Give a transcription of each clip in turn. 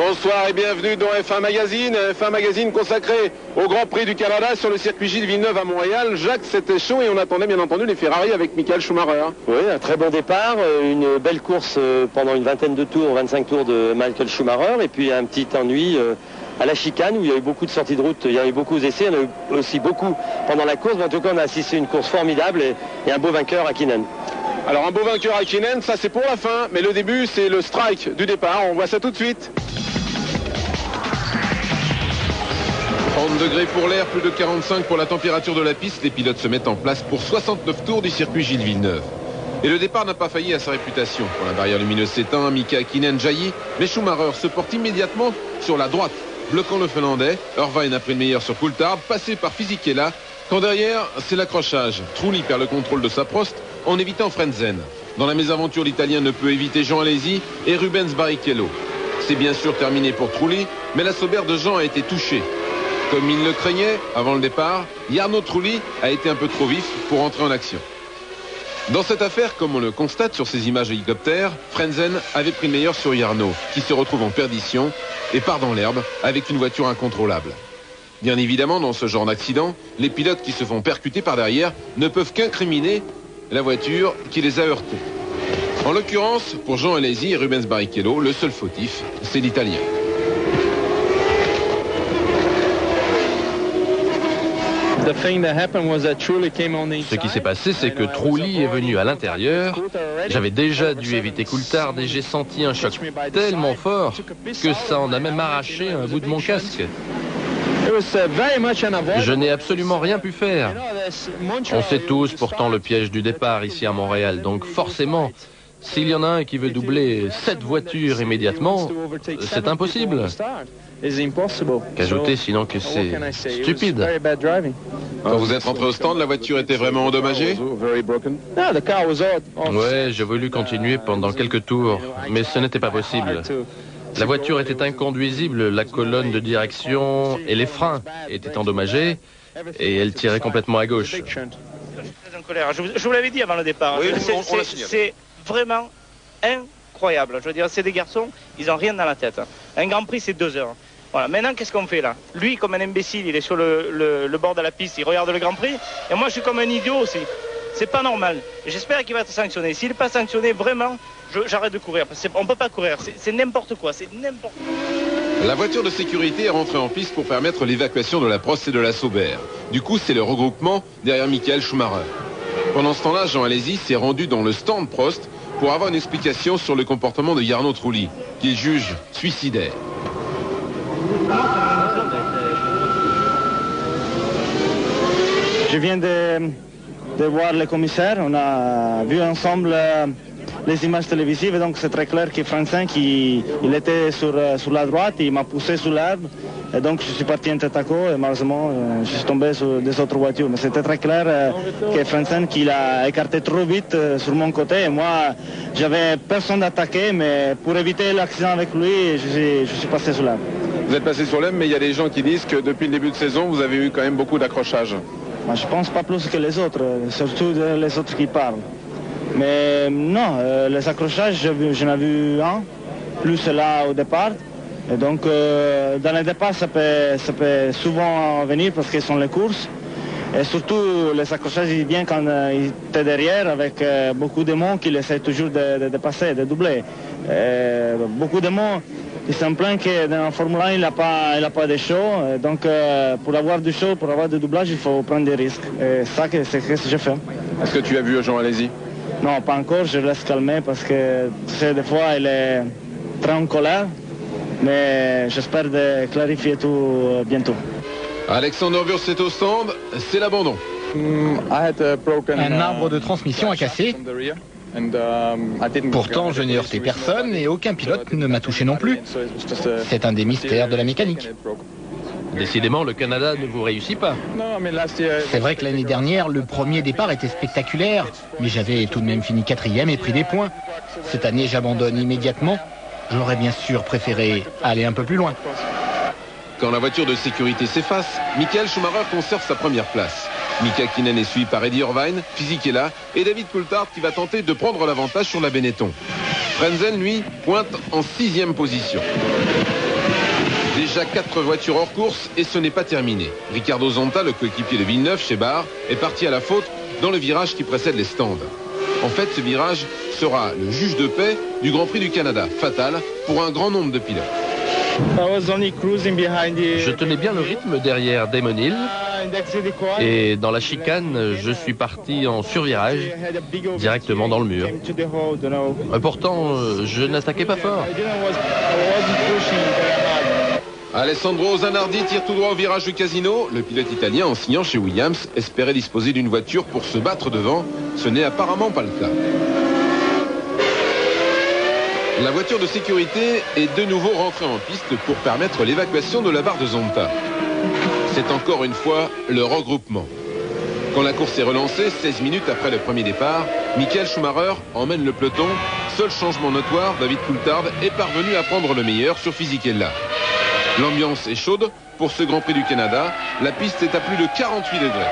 Bonsoir et bienvenue dans F1 Magazine. F1 Magazine consacré au Grand Prix du Canada sur le circuit Gilles Villeneuve à Montréal. Jacques, c'était chaud et on attendait bien entendu les Ferrari avec Michael Schumacher. Oui, un très bon départ, une belle course pendant une vingtaine de tours, 25 tours de Michael Schumacher, et puis un petit ennui à la chicane où il y a eu beaucoup de sorties de route, il y a eu beaucoup d'essais, il y en a eu aussi beaucoup pendant la course, mais en tout cas on a assisté à une course formidable et un beau vainqueur à Hakkinen. Alors un beau vainqueur à Hakkinen, ça c'est pour la fin, mais le début c'est le strike du départ, on voit ça tout de suite. 30 degrés pour l'air, plus de 45 pour la température de la piste, les pilotes se mettent en place pour 69 tours du circuit Gilles Villeneuve. Et le départ n'a pas failli à sa réputation. Quand la barrière lumineuse s'éteint, Mika Hakkinen jaillit, mais Schumacher se porte immédiatement sur la droite, bloquant le Finlandais. Irvine a pris le meilleur sur Coulthard, passé par Fisichella. Quand derrière, c'est l'accrochage. Trulli perd le contrôle de sa Prost en évitant Frentzen. Dans la mésaventure, l'Italien ne peut éviter Jean Alesi et Rubens Barrichello. C'est bien sûr terminé pour Trulli, mais la Sauber de Jean a été touchée. Comme il le craignait avant le départ, Jarno Trulli a été un peu trop vif pour entrer en action. Dans cette affaire, comme on le constate sur ces images hélicoptères, Frentzen avait pris le meilleur sur Jarno, qui se retrouve en perdition et part dans l'herbe avec une voiture incontrôlable. Bien évidemment, dans ce genre d'accident, les pilotes qui se font percuter par derrière ne peuvent qu'incriminer la voiture qui les a heurtés. En l'occurrence, pour Jean Alesi et Rubens Barrichello, le seul fautif, c'est l'Italien. Ce qui s'est passé, c'est que Trulli est venu à l'intérieur. J'avais déjà dû éviter Coulthard et j'ai senti un choc tellement fort que ça en a même arraché un bout de mon casque. Je n'ai absolument rien pu faire. On sait tous pourtant le piège du départ ici à Montréal, donc forcément, s'il y en a un qui veut doubler 7 voitures immédiatement, c'est impossible. Qu'ajouter sinon que c'est stupide. Quand vous êtes rentré au stand, la voiture était vraiment endommagée? Ouais, j'ai voulu continuer pendant quelques tours, mais ce n'était pas possible. La voiture était inconduisible, la colonne de direction et les freins étaient endommagés et elle tirait complètement à gauche. Je suis très en colère. Je vous l'avais dit avant le départ. Oui, c'est vraiment incroyable. Je veux dire, c'est des garçons, ils n'ont rien dans la tête. Un Grand Prix, c'est 2 heures. Voilà. Maintenant, qu'est-ce qu'on fait là? Lui, comme un imbécile, il est sur le bord de la piste, il regarde le Grand Prix. Et moi, je suis comme un idiot aussi. C'est pas normal. J'espère qu'il va être sanctionné. S'il n'est pas sanctionné, vraiment, j'arrête de courir. On ne peut pas courir. C'est n'importe quoi. C'est n'importe quoi. La voiture de sécurité est rentrée en piste pour permettre l'évacuation de la Prost et de la Sauber. Du coup, c'est le regroupement derrière Michael Schumacher. Pendant ce temps-là, Jean Alesi s'est rendu dans le stand Prost pour avoir une explication sur le comportement de Jarno Trulli, qu'il juge suicidaire. Je viens de voir le commissaire, on a vu ensemble les images télévisives, et donc c'est très clair que Frentzen, il était sur la droite, il m'a poussé sous l'herbe, et donc je suis parti en tête à queue, et malheureusement je suis tombé sur des autres voitures. Mais c'était très clair que Frentzen qu'il a écarté trop vite sur mon côté, et moi j'avais personne d'attaquer, mais pour éviter l'accident avec lui, je suis passé sous l'herbe. Vous êtes passé sur l'herbe, mais il y a des gens qui disent que depuis le début de saison, vous avez eu quand même beaucoup d'accrochages. Je pense pas plus que les autres, surtout les autres qui parlent. Mais non, les accrochages, j'en ai vu un, plus là au départ. Et donc, dans le départ, ça peut souvent venir parce qu'ils sont les courses. Et surtout, les accrochages, ils viennent quand il est derrière avec beaucoup de monde qui essaient toujours de passer, de doubler. Et beaucoup de monde. Ils sont pleins que dans la Formule 1, il n'a pas de show. Donc, pour avoir du show, pour avoir du doublage, il faut prendre des risques. Et ça, c'est ce que je fais. Est-ce que tu as vu Jean Alesi? Non, pas encore. Je laisse calmer parce que, tu sais, des fois, il est très en colère. Mais j'espère de clarifier tout bientôt. Alexander Wurz est au stand. C'est l'abandon. Un arbre de transmission a cassé. Pourtant, je n'ai heurté personne et aucun pilote ne m'a touché non plus. C'est un des mystères de la mécanique. Décidément, le Canada ne vous réussit pas. C'est vrai que l'année dernière, le premier départ était spectaculaire, mais j'avais tout de même fini 4e et pris des points. Cette année, j'abandonne immédiatement. J'aurais bien sûr préféré aller un peu plus loin. Quand la voiture de sécurité s'efface, Michael Schumacher conserve sa première place. Mika Hakkinen est suivi par Eddie Irvine, Fisichella et David Coulthard qui va tenter de prendre l'avantage sur la Benetton. Frentzen, lui, pointe en 6e position. Déjà 4 voitures hors course et ce n'est pas terminé. Ricardo Zonta, le coéquipier de Villeneuve chez Barre, est parti à la faute dans le virage qui précède les stands. En fait, ce virage sera le juge de paix du Grand Prix du Canada, fatal pour un grand nombre de pilotes. Je tenais bien le rythme derrière Damon Hill et dans la chicane, je suis parti en survirage directement dans le mur. Pourtant, je n'attaquais pas fort. Alessandro Zanardi tire tout droit au virage du Casino. Le pilote italien, en signant chez Williams, espérait disposer d'une voiture pour se battre devant. Ce n'est apparemment pas le cas. La voiture de sécurité est de nouveau rentrée en piste pour permettre l'évacuation de la barre de Zonta. C'est encore une fois le regroupement. Quand la course est relancée, 16 minutes après le premier départ, Michael Schumacher emmène le peloton. Seul changement notoire, David Coulthard est parvenu à prendre le meilleur sur Fisichella. L'ambiance est chaude pour ce Grand Prix du Canada. La piste est à plus de 48 degrés.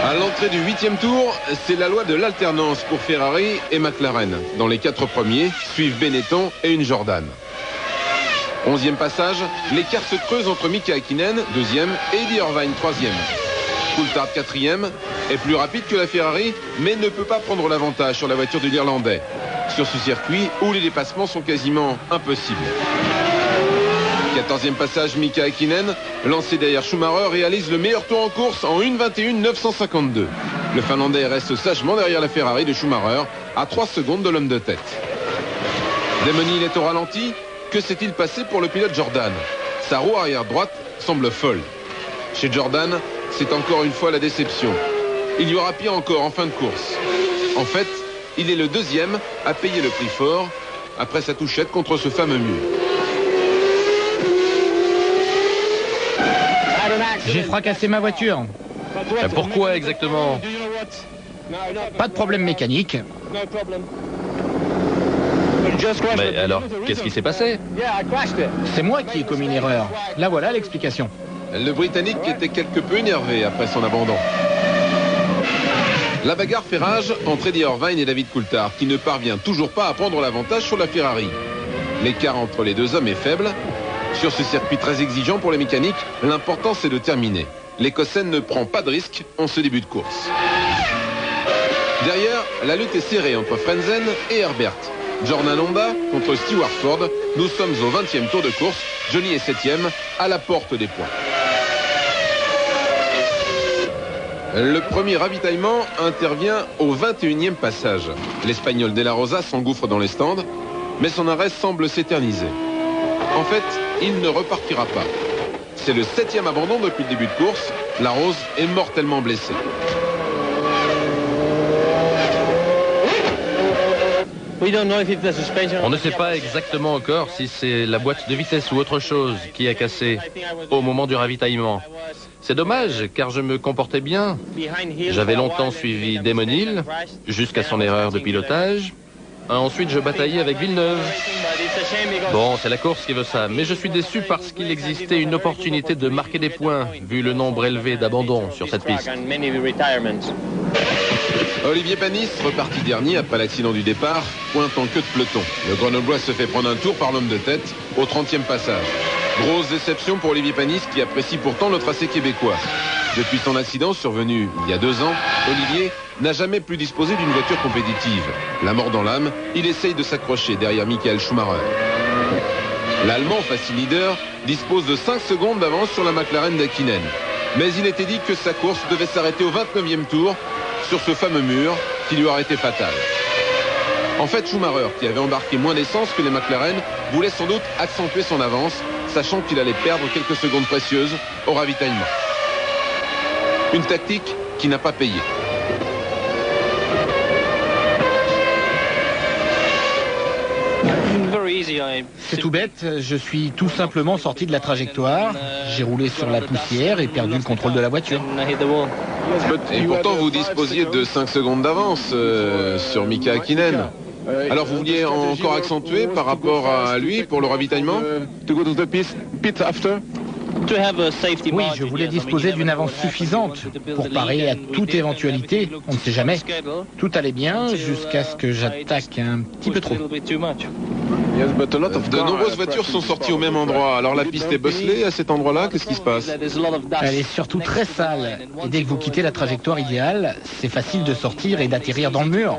À l'entrée du 8e tour, c'est la loi de l'alternance pour Ferrari et McLaren. Dans les 4 premiers, suivent Benetton et une Jordan. 11e passage, l'écart se creuse entre Mika Häkkinen, 2e, et Eddie Irvine, 3e. Coulthard, 4e, est plus rapide que la Ferrari, mais ne peut pas prendre l'avantage sur la voiture de l'Irlandais. Sur ce circuit où les dépassements sont quasiment impossibles. 14e passage, Mika Häkkinen, lancé derrière Schumacher, réalise le meilleur tour en course en 1:21,952. Le Finlandais reste sagement derrière la Ferrari de Schumacher, à 3 secondes de l'homme de tête. Damon Hill est au ralenti. Que s'est-il passé pour le pilote Jordan? Sa roue arrière droite semble folle. Chez Jordan, c'est encore une fois la déception. Il y aura pire encore en fin de course. En fait, il est le 2e à payer le prix fort après sa touchette contre ce fameux mur. J'ai fracassé ma voiture. Pourquoi exactement? Pas de problème mécanique. Mais alors, qu'est-ce qui s'est passé? C'est moi qui ai commis une erreur. Là voilà l'explication. Le Britannique était quelque peu énervé après son abandon. La bagarre fait rage entre Eddie Irvine et David Coulthard, qui ne parvient toujours pas à prendre l'avantage sur la Ferrari. L'écart entre les deux hommes est faible. Sur ce circuit très exigeant pour les mécaniques, l'important c'est de terminer. L'Écossais ne prend pas de risque en ce début de course. Derrière, la lutte est serrée entre Frentzen et Herbert. Jordan Honda contre Stewart Ford. Nous sommes au 20e tour de course. Johnny est 7e à la porte des points. Le premier ravitaillement intervient au 21e passage. L'Espagnol De La Rosa s'engouffre dans les stands, mais son arrêt semble s'éterniser. En fait, il ne repartira pas. C'est le 7e abandon depuis le début de course. La Rose est mortellement blessée. On ne sait pas exactement encore si c'est la boîte de vitesse ou autre chose qui a cassé au moment du ravitaillement. C'est dommage car je me comportais bien. J'avais longtemps suivi Damon Hill jusqu'à son erreur de pilotage. Ensuite, je bataillais avec Villeneuve. Bon, c'est la course qui veut ça, mais je suis déçu parce qu'il existait une opportunité de marquer des points, vu le nombre élevé d'abandons sur cette piste. Olivier Panis, reparti dernier après l'accident du départ, pointe en queue de peloton. Le Grenoblois se fait prendre un tour par l'homme de tête au 30e passage. Grosse déception pour Olivier Panis qui apprécie pourtant le tracé québécois. Depuis son accident survenu il y a 2 ans, Olivier n'a jamais pu disposer d'une voiture compétitive. La mort dans l'âme, il essaye de s'accrocher derrière Michael Schumacher. L'Allemand, facile leader, dispose de 5 secondes d'avance sur la McLaren d'Häkkinen. Mais il était dit que sa course devait s'arrêter au 29e tour sur ce fameux mur qui lui aurait été fatal. En fait, Schumacher, qui avait embarqué moins d'essence que les McLaren, voulait sans doute accentuer son avance, sachant qu'il allait perdre quelques secondes précieuses au ravitaillement. Une tactique qui n'a pas payé. C'est tout bête, je suis tout simplement sorti de la trajectoire, j'ai roulé sur la poussière et perdu le contrôle de la voiture. Et pourtant, vous disposiez de 5 secondes d'avance sur Mika Häkkinen. Alors, vous vouliez encore accentuer par rapport à lui pour le ravitaillement? Oui, je voulais disposer d'une avance suffisante pour parer à toute éventualité, on ne sait jamais. Tout allait bien jusqu'à ce que j'attaque un petit peu trop. De nombreuses voitures sont sorties au même endroit. Alors la piste est bosselée à cet endroit-là, qu'est-ce qui se passe? Elle est surtout très sale. Et dès que vous quittez la trajectoire idéale, c'est facile de sortir et d'atterrir dans le mur.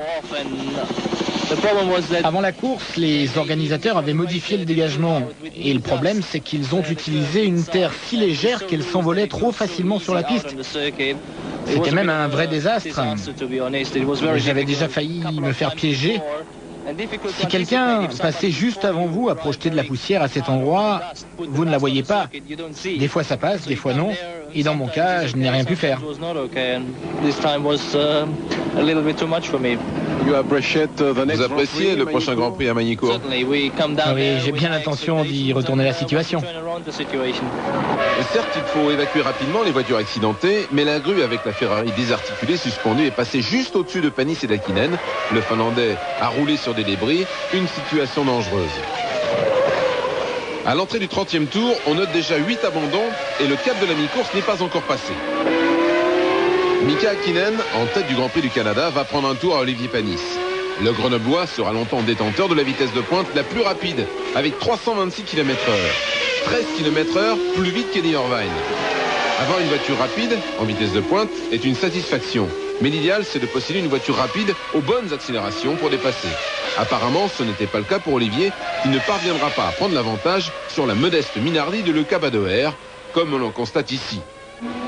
Avant la course, les organisateurs avaient modifié le dégagement. Et le problème, c'est qu'ils ont utilisé une terre si légère qu'elle s'envolait trop facilement sur la piste. C'était même un vrai désastre. J'avais déjà failli me faire piéger. Si quelqu'un passait juste avant vous à projeter de la poussière à cet endroit, vous ne la voyez pas. Des fois ça passe, des fois non. Et dans mon cas, je n'ai rien pu faire. Vous appréciez le prochain Grand Prix à Magny-Cours? Oui, j'ai bien l'intention d'y retourner la situation. Certes, il faut évacuer rapidement les voitures accidentées, mais la grue avec la Ferrari désarticulée, suspendue, est passée juste au-dessus de Panis et d'Hakkinen. Le Finlandais a roulé sur des débris, une situation dangereuse. À l'entrée du 30e tour, on note déjà 8 abandons et le cap de la mi-course n'est pas encore passé. Mika Hakkinen, en tête du Grand Prix du Canada, va prendre un tour à Olivier Panis. Le Grenoblois sera longtemps détenteur de la vitesse de pointe la plus rapide, avec 326 km/h. 13 km/h, plus vite qu'Eddie Irvine. Avoir une voiture rapide, en vitesse de pointe, est une satisfaction. Mais l'idéal, c'est de posséder une voiture rapide aux bonnes accélérations pour dépasser. Apparemment, ce n'était pas le cas pour Olivier, qui ne parviendra pas à prendre l'avantage sur la modeste Minardi de Luca Badoer, comme on le constate ici.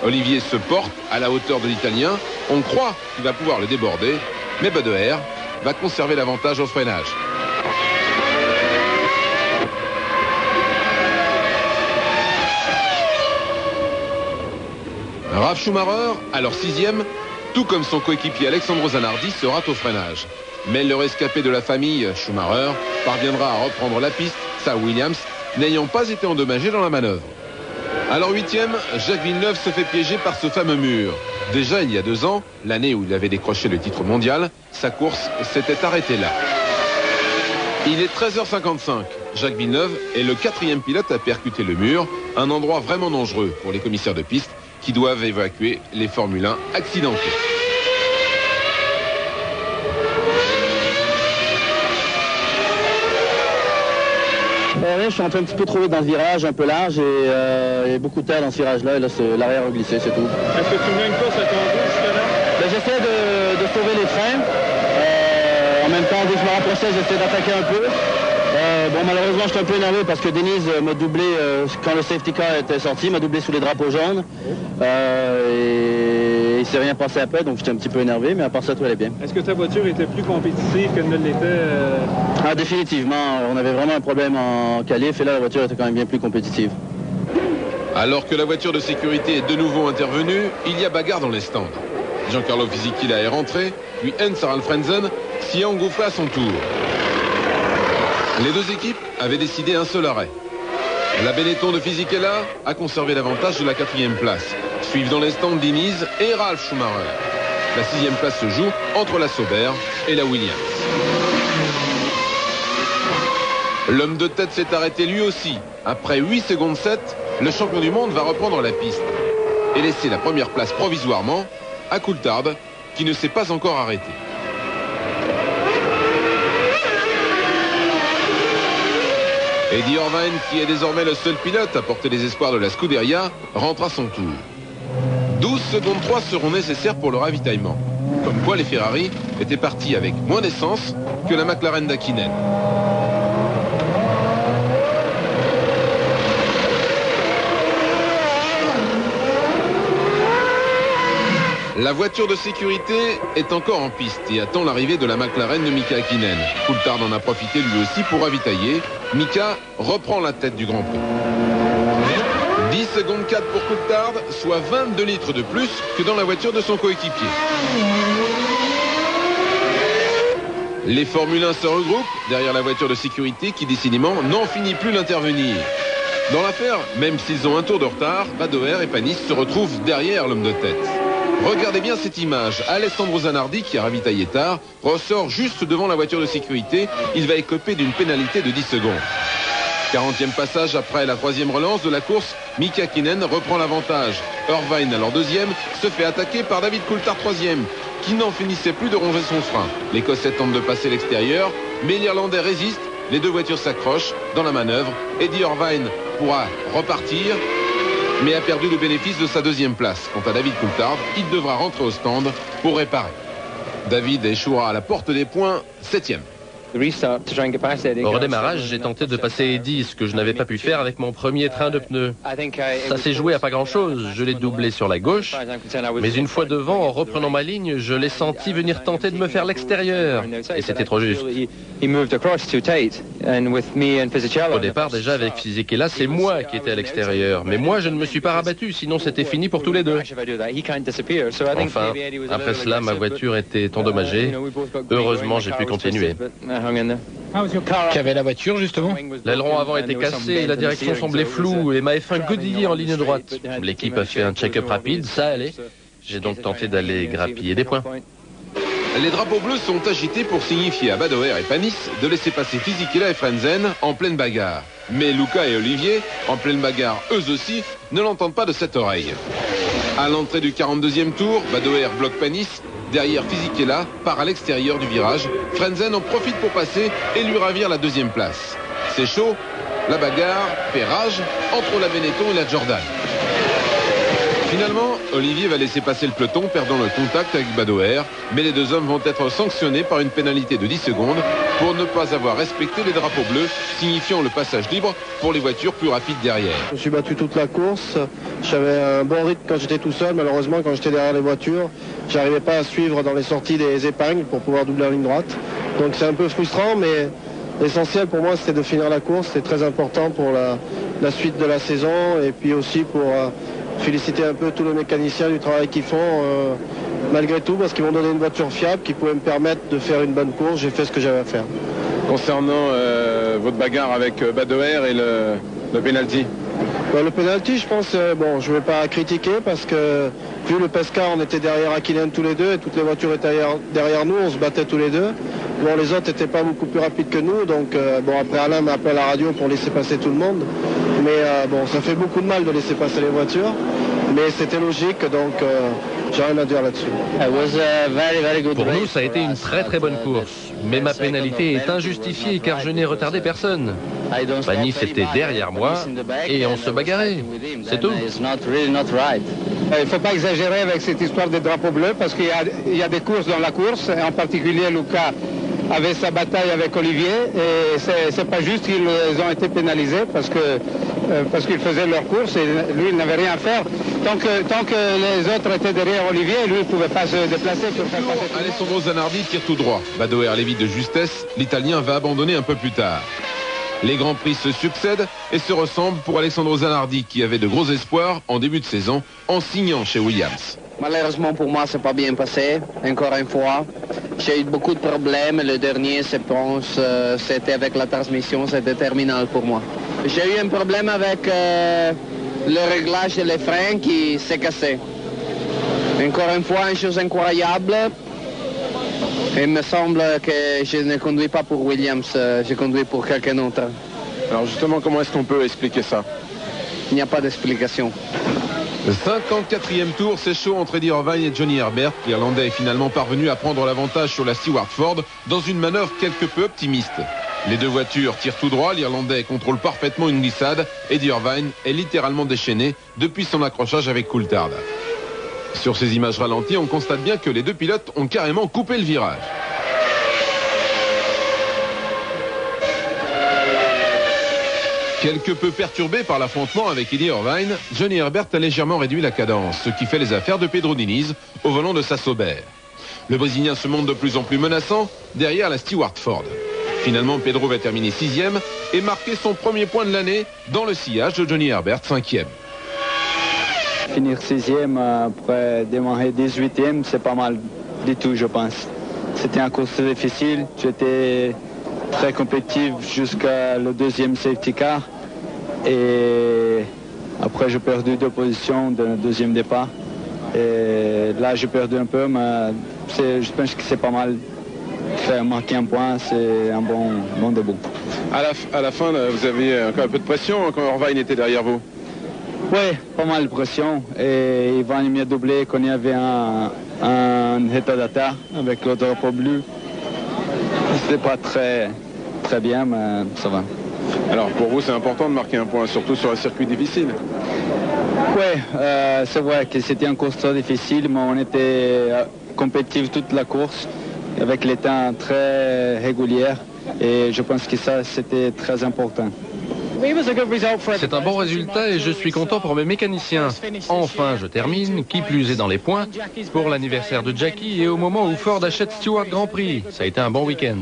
Olivier se porte à la hauteur de l'Italien. On croit qu'il va pouvoir le déborder, mais Badoer va conserver l'avantage au freinage. Ralf Schumacher, alors 6e, tout comme son coéquipier Alessandro Zanardi, sera au freinage. Mais le rescapé de la famille, Schumacher, parviendra à reprendre la piste, sa Williams, n'ayant pas été endommagé dans la manœuvre. Alors 8e, Jacques Villeneuve se fait piéger par ce fameux mur. Déjà il y a 2 ans, l'année où il avait décroché le titre mondial, sa course s'était arrêtée là. Il est 13h55. Jacques Villeneuve est le 4e pilote à percuter le mur, un endroit vraiment dangereux pour les commissaires de piste qui doivent évacuer les Formule 1 accidentés. Je suis en train un petit peu trouver dans le virage, un peu large, et il y a beaucoup de terre dans ce virage-là, et là, l'arrière a glissé, c'est tout. Est-ce que tu mets une course à ton dos jusque-là? J'essaie de sauver les freins. En même temps, dès que je me rapprochais, j'essaie d'attaquer un peu. Bon, malheureusement, j'étais un peu énervé parce que Denise m'a doublé quand le safety car était sorti, m'a doublé sous les drapeaux jaunes. Et il ne s'est rien passé après, donc j'étais un petit peu énervé, mais à part ça, tout allait bien. Est-ce que ta voiture était plus compétitive qu'elle ne l'était Ah, définitivement. On avait vraiment un problème en qualif, et là, la voiture était quand même bien plus compétitive. Alors que la voiture de sécurité est de nouveau intervenue, il y a bagarre dans les stands. Giancarlo Fisichella est rentré, puis Heinz Harald Frentzen s'y est engouffré à son tour. Les deux équipes avaient décidé un seul arrêt. La Benetton de Fisichella a conservé l'avantage de la 4e place. Suivent dans les stands Diniz et Ralf Schumacher. La 6e place se joue entre la Sauber et la Williams. L'homme de tête s'est arrêté lui aussi. Après 8 secondes 7, le champion du monde va reprendre la piste et laisser la première place provisoirement à Coulthard, qui ne s'est pas encore arrêté. Eddie Irvine, qui est désormais le seul pilote à porter les espoirs de la Scuderia, rentre à son tour. 12 secondes 3 seront nécessaires pour le ravitaillement. Comme quoi les Ferrari étaient partis avec moins d'essence que la McLaren d'Hakkinen. La voiture de sécurité est encore en piste et attend l'arrivée de la McLaren de Mika Hakkinen. Coulthard en a profité lui aussi pour ravitailler. Mika reprend la tête du Grand Prix. 10 secondes 4 pour Coulthard, soit 22 litres de plus que dans la voiture de son coéquipier. Les Formule 1 se regroupent derrière la voiture de sécurité qui décidément n'en finit plus d'intervenir. Dans l'affaire, même s'ils ont un tour de retard, Badoer et Panis se retrouvent derrière l'homme de tête. Regardez bien cette image. Alessandro Zanardi, qui a ravitaillé tard, ressort juste devant la voiture de sécurité. Il va écoper d'une pénalité de 10 secondes. 40e passage après la 3e relance de la course, Mika Hakkinen reprend l'avantage. Irvine, alors 2e, se fait attaquer par David Coulthard 3e, qui n'en finissait plus de ronger son frein. L'Écossais tente de passer l'extérieur, mais l'Irlandais résiste les deux voitures s'accrochent dans la manœuvre. Eddie Irvine pourra repartir, mais a perdu le bénéfice de sa deuxième place. Quant à David Coulthard, il devra rentrer au stand pour réparer. David échouera à la porte des points, 7e. Au redémarrage, j'ai tenté de passer Eddie, ce que je n'avais pas pu faire avec mon premier train de pneus. Ça s'est joué à pas grand-chose. Je l'ai doublé sur la gauche, mais une fois devant, en reprenant ma ligne, je l'ai senti venir tenter de me faire l'extérieur. Et c'était trop juste. Au départ, déjà, avec Fisichella, c'est moi qui étais à l'extérieur. Mais moi, je ne me suis pas rabattu, sinon c'était fini pour tous les deux. Enfin, après cela, ma voiture était endommagée. Heureusement, j'ai pu continuer. Qu'avait la voiture, justement? L'aileron avant était cassé et la direction semblait floue et ma F1 godillait en ligne droite. L'équipe a fait un check-up rapide, ça allait. J'ai donc tenté d'aller grappiller des points. Les drapeaux bleus sont agités pour signifier à Badoer et Panis de laisser passer Fisichella et Frentzen en pleine bagarre. Mais Luca et Olivier, en pleine bagarre eux aussi, ne l'entendent pas de cette oreille. À l'entrée du 42e tour, Badoer bloque Panis. Derrière Fisichella, part à l'extérieur du virage. Frentzen en profite pour passer et lui ravir la deuxième place. C'est chaud, la bagarre fait rage entre la Benetton et la Jordan. Finalement, Olivier va laisser passer le peloton, perdant le contact avec Badoer. Mais les deux hommes vont être sanctionnés par une pénalité de 10 secondes pour ne pas avoir respecté les drapeaux bleus, signifiant le passage libre pour les voitures plus rapides derrière. Je me suis battu toute la course. J'avais un bon rythme quand j'étais tout seul. Malheureusement, quand j'étais derrière les voitures, j'arrivais pas à suivre dans les sorties des épingles pour pouvoir doubler la ligne droite. Donc c'est un peu frustrant, mais l'essentiel pour moi, c'était de finir la course. C'était très important pour la suite de la saison et puis aussi pour féliciter un peu tous les mécaniciens du travail qu'ils font, malgré tout, parce qu'ils m'ont donné une voiture fiable qui pouvait me permettre de faire une bonne course. J'ai fait ce que j'avais à faire. Concernant votre bagarre avec Badoer et le penalty. Le penalty, je pense, bon, je ne vais pas critiquer parce que vu le Pesca, on était derrière Hakkinen tous les deux et toutes les voitures étaient derrière nous, on se battait tous les deux. Bon, les autres n'étaient pas beaucoup plus rapides que nous, donc bon, après Alain m'a appelé à la radio pour laisser passer tout le monde. Mais bon, ça fait beaucoup de mal de laisser passer les voitures, mais c'était logique, donc j'ai rien à dire là-dessus. Pour nous, ça a été une très très bonne course. Mais ma pénalité est injustifiée car je n'ai retardé personne. Panis était derrière moi et on se bagarrait. C'est tout. Il ne faut pas exagérer avec cette histoire des drapeaux bleus parce qu'il y a des courses dans la course, et en particulier Luca avait sa bataille avec Olivier et c'est pas juste qu'ils ont été pénalisés parce qu'ils faisaient leur course et lui il n'avait rien à faire. Tant que les autres étaient derrière Olivier, lui il ne pouvait pas se déplacer pour faire passer. Alessandro Zanardi tire tout droit. Badoer l'évite de justesse. L'Italien va abandonner un peu plus tard. Les Grands Prix se succèdent et se ressemblent pour Alessandro Zanardi qui avait de gros espoirs en début de saison en signant chez Williams. Malheureusement pour moi, c'est pas bien passé, encore une fois. J'ai eu beaucoup de problèmes. Le dernier, je pense, c'était avec la transmission, c'était terminal pour moi. J'ai eu un problème avec le réglage des freins qui s'est cassé. Encore une fois, une chose incroyable. Il me semble que je ne conduis pas pour Williams, je conduis pour quelqu'un d'autre. Alors justement, comment est-ce qu'on peut expliquer ça? Il n'y a pas d'explication. Le 54e tour, c'est chaud entre Eddie Irvine et Johnny Herbert. L'Irlandais est finalement parvenu à prendre l'avantage sur la Stewart Ford dans une manœuvre quelque peu optimiste. Les deux voitures tirent tout droit, l'Irlandais contrôle parfaitement une glissade. Eddie Irvine est littéralement déchaîné depuis son accrochage avec Coulthard. Sur ces images ralenties, on constate bien que les deux pilotes ont carrément coupé le virage. Quelque peu perturbé par l'affrontement avec Eddie Irvine, Johnny Herbert a légèrement réduit la cadence, ce qui fait les affaires de Pedro Diniz au volant de sa Sauber. Le Brésilien se montre de plus en plus menaçant derrière la Stewart Ford. Finalement, Pedro va terminer 6e et marquer son premier point de l'année dans le sillage de Johnny Herbert, 5e. Finir 6e après démarrer 18e, c'est pas mal du tout, je pense. C'était un course très difficile. J'étais très compétitif jusqu'à le deuxième safety car. Et après, j'ai perdu 2 positions dans le deuxième départ. Et là, j'ai perdu un peu, mais je pense que c'est pas mal. Faire marquer un point, c'est un bon début. À la fin, vous avez encore un peu de pression quand Irvine était derrière vous? Oui, pas mal de pression. Et Ivan m'a doublé quand il y avait un retardataire avec le drapeau bleu. C'était pas très très bien, mais ça va. Alors pour vous c'est important de marquer un point, surtout sur un circuit difficile. Oui, c'est vrai que c'était une course très difficile, mais on était compétitifs toute la course, avec les temps très réguliers, et je pense que ça c'était très important. C'est un bon résultat et je suis content pour mes mécaniciens. Enfin, je termine, qui plus est dans les points, pour l'anniversaire de Jackie et au moment où Ford achète Stewart Grand Prix. Ça a été un bon week-end.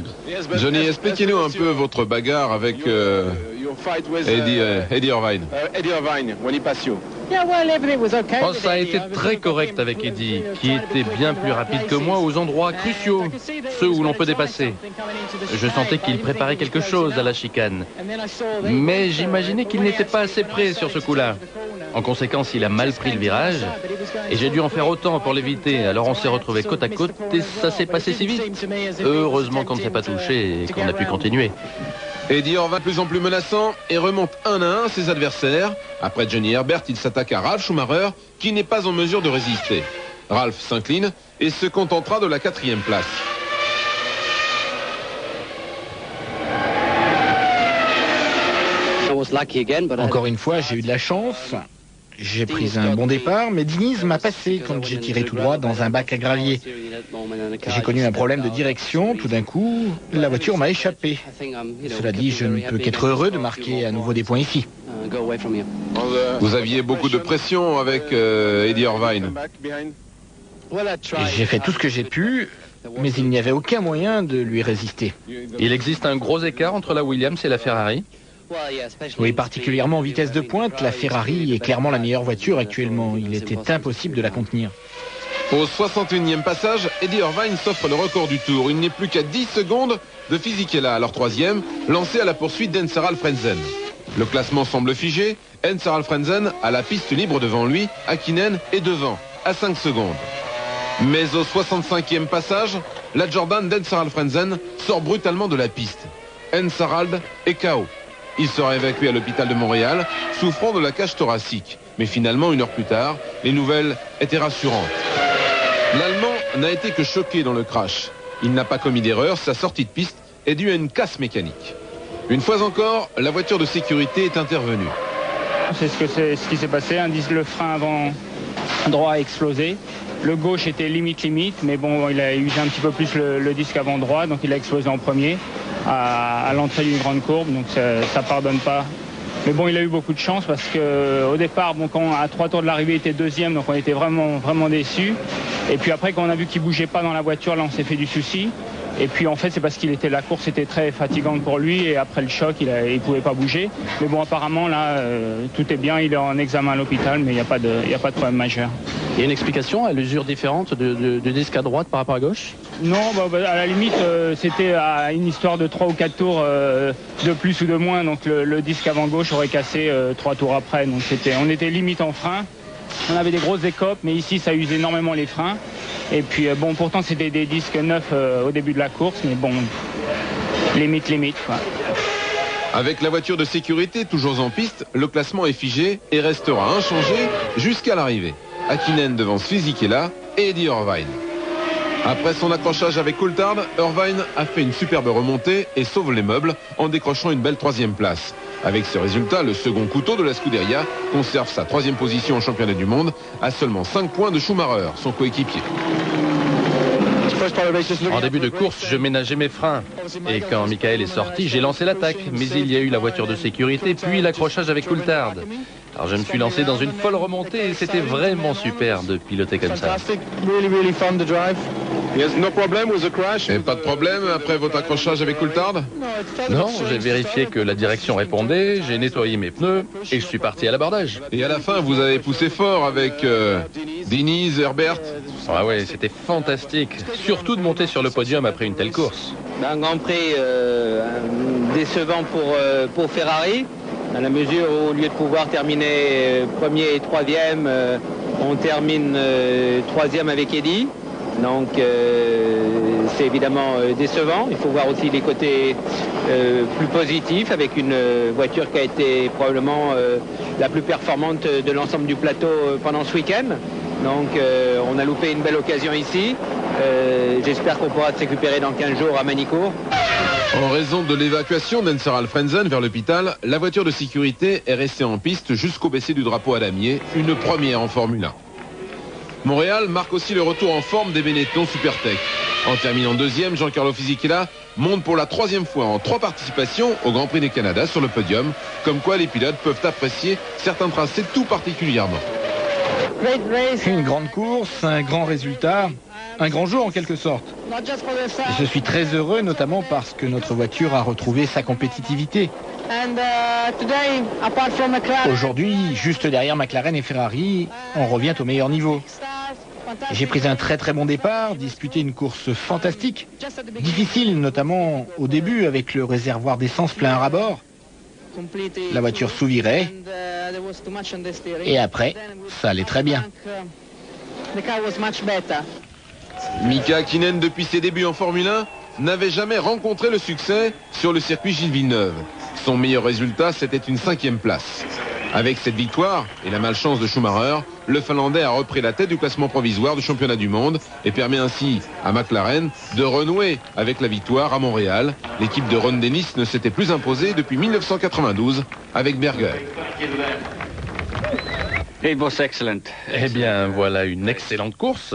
Johnny, expliquez-nous un peu votre bagarre avec Eddie Irvine. Eddie Irvine, Bonifacio. Oh, ça a été très correct avec Eddie, qui était bien plus rapide que moi aux endroits cruciaux, ceux où l'on peut dépasser. Je sentais qu'il préparait quelque chose à la chicane. Mais j'imaginais qu'il n'était pas assez près sur ce coup-là. En conséquence, il a mal pris le virage et j'ai dû en faire autant pour l'éviter. Alors on s'est retrouvés côte à côte et ça s'est passé si vite. Heureusement qu'on ne s'est pas touché et qu'on a pu continuer. Eddie Irvine de plus en plus menaçant et remonte 1 à 1 ses adversaires. Après Johnny Herbert, il s'attaque à Ralf Schumacher qui n'est pas en mesure de résister. Ralf s'incline et se contentera de la 4e place. Encore une fois, j'ai eu de la chance. J'ai pris un bon départ, mais Diniz m'a passé quand j'ai tiré tout droit dans un bac à gravier. J'ai connu un problème de direction. Tout d'un coup, la voiture m'a échappé. Cela dit, je ne peux qu'être heureux de marquer à nouveau des points ici. Vous aviez beaucoup de pression avec Eddie Irvine. J'ai fait tout ce que j'ai pu, mais il n'y avait aucun moyen de lui résister. Il existe un gros écart entre la Williams et la Ferrari. Oui, particulièrement en vitesse de pointe, la Ferrari est clairement la meilleure voiture actuellement. Il était impossible de la contenir. Au 61e passage, Eddie Irvine s'offre le record du tour. Il n'est plus qu'à 10 secondes de Fisichella, alors 3e, lancé à la poursuite d'Enzer Frentzen. Le classement semble figé. Enzer Frentzen a la piste libre devant lui. Hakkinen est devant, à 5 secondes. Mais au 65e passage, la Jordan d'Enzer Frentzen sort brutalement de la piste. Enzer est KO. Il sera évacué à l'hôpital de Montréal, souffrant de la cage thoracique. Mais finalement, 1 heure plus tard, les nouvelles étaient rassurantes. L'Allemand n'a été que choqué dans le crash. Il n'a pas commis d'erreur, sa sortie de piste est due à une casse mécanique. Une fois encore, la voiture de sécurité est intervenue. C'est ce qui s'est passé, le frein avant droit a explosé. Le gauche était limite, mais bon, il a usé un petit peu plus le disque avant droit, donc il a explosé en premier à l'entrée d'une grande courbe, donc ça pardonne pas. Mais bon, il a eu beaucoup de chance parce qu'au départ, bon, quand à 3 tours de l'arrivée, il était 2e, donc on était vraiment déçus. Et puis après, quand on a vu qu'il bougeait pas dans la voiture, là, on s'est fait du souci. Et puis en fait, c'est parce la course était très fatigante pour lui et après le choc, il pouvait pas bouger. Mais bon, apparemment, là, tout est bien. Il est en examen à l'hôpital, mais il n'y a pas de problème majeur. Il y a une explication à l'usure différente de disque à droite par rapport à gauche? Non, à la limite, c'était à une histoire de 3 ou 4 tours de plus ou de moins. Donc le disque avant gauche aurait cassé 3 tours après. Donc on était limite en frein. On avait des grosses écopes, mais ici, ça use énormément les freins. Et puis, bon, pourtant, c'était des disques neufs au début de la course, mais bon, limite, quoi. Avec la voiture de sécurité toujours en piste, le classement est figé et restera inchangé jusqu'à l'arrivée. Hakkinen devance Fisichella et Eddie Irvine. Après son accrochage avec Coulthard, Irvine a fait une superbe remontée et sauve les meubles en décrochant une belle 3e place. Avec ce résultat, le second couteau de la Scuderia conserve sa 3e position au championnat du monde à seulement 5 points de Schumacher, son coéquipier. En début de course, je ménageais mes freins. Et quand Michael est sorti, j'ai lancé l'attaque. Mais il y a eu la voiture de sécurité, puis l'accrochage avec Coulthard. Alors je me suis lancé dans une folle remontée et c'était vraiment super de piloter comme ça. Et pas de problème après votre accrochage avec Coulthard? Non, j'ai vérifié que la direction répondait, j'ai nettoyé mes pneus et je suis parti à l'abordage. Et à la fin, vous avez poussé fort avec Diniz, Herbert? Ah ouais, c'était fantastique. Surtout de monter sur le podium après une telle course. Un Grand Prix décevant pour Ferrari, dans la mesure où au lieu de pouvoir terminer 1er et 3e, on termine 3e avec Eddie. Donc c'est évidemment décevant. Il faut voir aussi les côtés plus positifs avec une voiture qui a été probablement la plus performante de l'ensemble du plateau pendant ce week-end. Donc on a loupé une belle occasion ici. J'espère qu'on pourra se récupérer dans 15 jours à Manicourt. En raison de l'évacuation d'Enser Alfrensen vers l'hôpital, la voiture de sécurité est restée en piste jusqu'au baisser du drapeau à damier, une première en Formule 1. Montréal marque aussi le retour en forme des Benetton Supertech. En terminant deuxième, Giancarlo Fisichella monte pour la 3e fois en 3 participations au Grand Prix du Canada sur le podium, comme quoi les pilotes peuvent apprécier certains tracés tout particulièrement. Une grande course, un grand résultat, un grand jour en quelque sorte. Je suis très heureux, notamment parce que notre voiture a retrouvé sa compétitivité. Aujourd'hui, juste derrière McLaren et Ferrari, on revient au meilleur niveau. J'ai pris un très bon départ, disputé une course fantastique, difficile notamment au début avec le réservoir d'essence plein à ras-bord. La voiture sous-virait et après, ça allait très bien. Mika Häkkinen, depuis ses débuts en Formule 1, n'avait jamais rencontré le succès sur le circuit Gilles Villeneuve. Son meilleur résultat, c'était une 5e place. Avec cette victoire et la malchance de Schumacher, le Finlandais a repris la tête du classement provisoire du championnat du monde et permet ainsi à McLaren de renouer avec la victoire à Montréal. L'équipe de Ron Dennis ne s'était plus imposée depuis 1992 avec Berger. Eh bien, voilà une excellente course.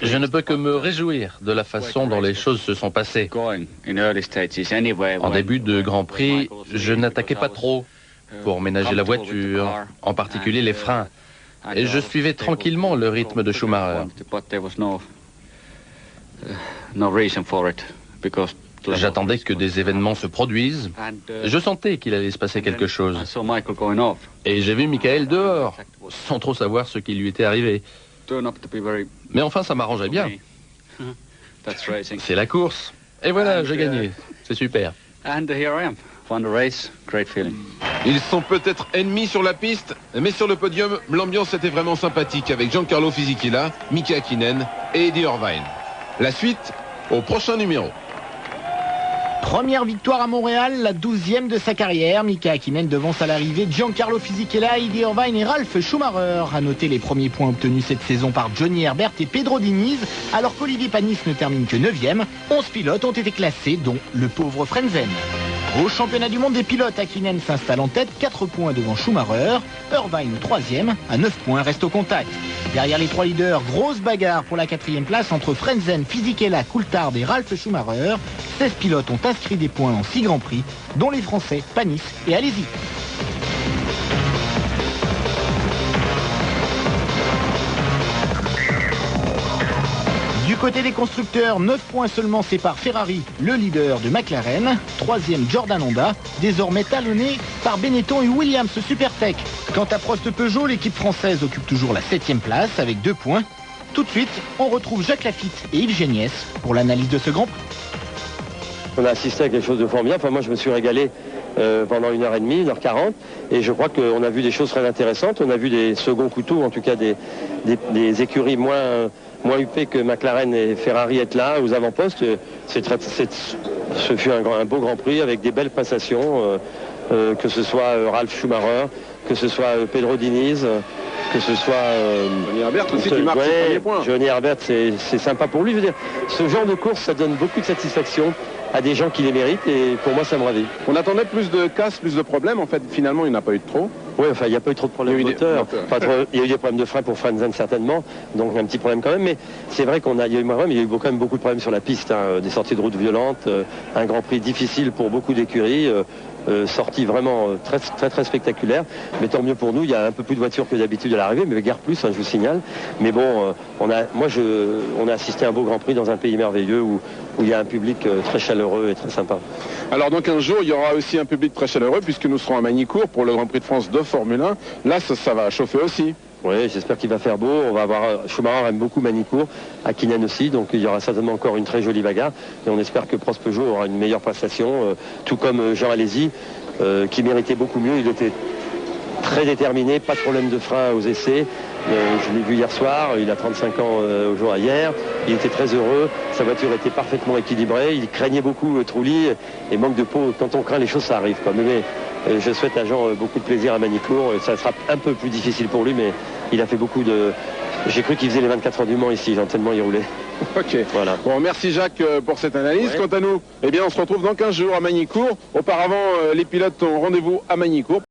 Je ne peux que me réjouir de la façon dont les choses se sont passées. En début de Grand Prix, je n'attaquais pas trop pour ménager la voiture, en particulier les freins. Et je suivais tranquillement le rythme de Schumacher. J'attendais que des événements se produisent. Je sentais qu'il allait se passer quelque chose. Et j'ai vu Michael dehors, sans trop savoir ce qui lui était arrivé. Mais enfin, ça m'arrangeait bien. C'est la course. Et voilà, j'ai gagné. C'est super. Ils sont peut-être ennemis sur la piste, mais sur le podium, l'ambiance était vraiment sympathique avec Giancarlo Fisichella, Mika Häkkinen et Eddie Irvine. La suite au prochain numéro. Première victoire à Montréal, la 12e de sa carrière. Mika Häkkinen devance à l'arrivée Giancarlo Fisichella, Eddie Irvine et Ralf Schumacher. À noter les premiers points obtenus cette saison par Johnny Herbert et Pedro Diniz, alors qu'Olivier Panis ne termine que 9e. 11 pilotes ont été classés, dont le pauvre Frenzen. Au championnat du monde des pilotes, Häkkinen s'installe en tête, 4 points devant Schumacher. Irvine 3e, à 9 points, reste au contact. Derrière les 3 leaders, grosse bagarre pour la 4e place entre Frenzen, Fisichella, Coulthard et Ralf Schumacher. 16 pilotes ont inscrit des points en 6 Grands Prix, dont les Français Panis et Alesi. Du côté des constructeurs, 9 points seulement séparent Ferrari, le leader de McLaren. 3e Jordan Honda, désormais talonné par Benetton et Williams Supertech. Quant à Prost Peugeot, l'équipe française occupe toujours la 7e place avec 2 points. Tout de suite, on retrouve Jacques Lafitte et Yves Géniès pour l'analyse de ce Grand Prix. On a assisté à quelque chose de fort bien. Enfin, moi, je me suis régalé pendant 1h30, 1h40. Et je crois qu'on a vu des choses très intéressantes. On a vu des seconds couteaux, en tout cas des écuries moins huppées que McLaren et Ferrari être là aux avant-postes. Ce fut un beau Grand Prix avec des belles passations, que ce soit Ralf Schumacher, que ce soit Pedro Diniz, que ce soit Johnny Herbert aussi qui marque ses premiers points. Johnny Herbert, c'est sympa pour lui. Je veux dire, ce genre de course, ça donne beaucoup de satisfaction à des gens qui les méritent et pour moi ça me ravit. On attendait plus de casses, plus de problèmes. En fait, finalement, il n'y en a pas eu de trop. Oui, enfin, il n'y a pas eu trop de problèmes de moteur. Il y a eu des problèmes de frein pour Frenzen certainement, donc un petit problème quand même. Mais c'est vrai qu'il y a eu quand même beaucoup de problèmes sur la piste, hein, des sorties de route violentes, un Grand Prix difficile pour beaucoup d'écuries. Sortie vraiment très spectaculaire, mais tant mieux pour nous. Il y a un peu plus de voitures que d'habitude à l'arrivée, mais guère plus, hein, je vous signale. Mais bon, on a assisté à un beau Grand Prix dans un pays merveilleux où il y a un public très chaleureux et très sympa. Alors dans 15 jours, il y aura aussi un public très chaleureux puisque nous serons à Magny-Cours pour le Grand Prix de France de Formule 1. Là, ça va chauffer aussi. Oui, j'espère qu'il va faire beau. On va avoir Schumacher aime beaucoup Magny-Cours, Häkkinen aussi, donc il y aura certainement encore une très jolie bagarre. Et on espère que Prost Peugeot aura une meilleure prestation, tout comme Jean Alesi, qui méritait beaucoup mieux. Il était très déterminé, pas de problème de frein aux essais. Je l'ai vu hier soir, il a 35 ans au jour hier. Il était très heureux, sa voiture était parfaitement équilibrée. Il craignait beaucoup Trulli et manque de peau. Quand on craint les choses, ça arrive. Mais je souhaite à Jean beaucoup de plaisir à Magny-Cours. Ça sera un peu plus difficile pour lui, mais il a fait beaucoup de... J'ai cru qu'il faisait les 24 heures du Mans ici, tellement il roulait. Ok. Voilà. Bon, merci Jacques pour cette analyse. Ouais. Quant à nous, eh bien, on se retrouve dans 15 jours à Magny-Cours. Auparavant, les pilotes ont rendez-vous à Magny-Cours.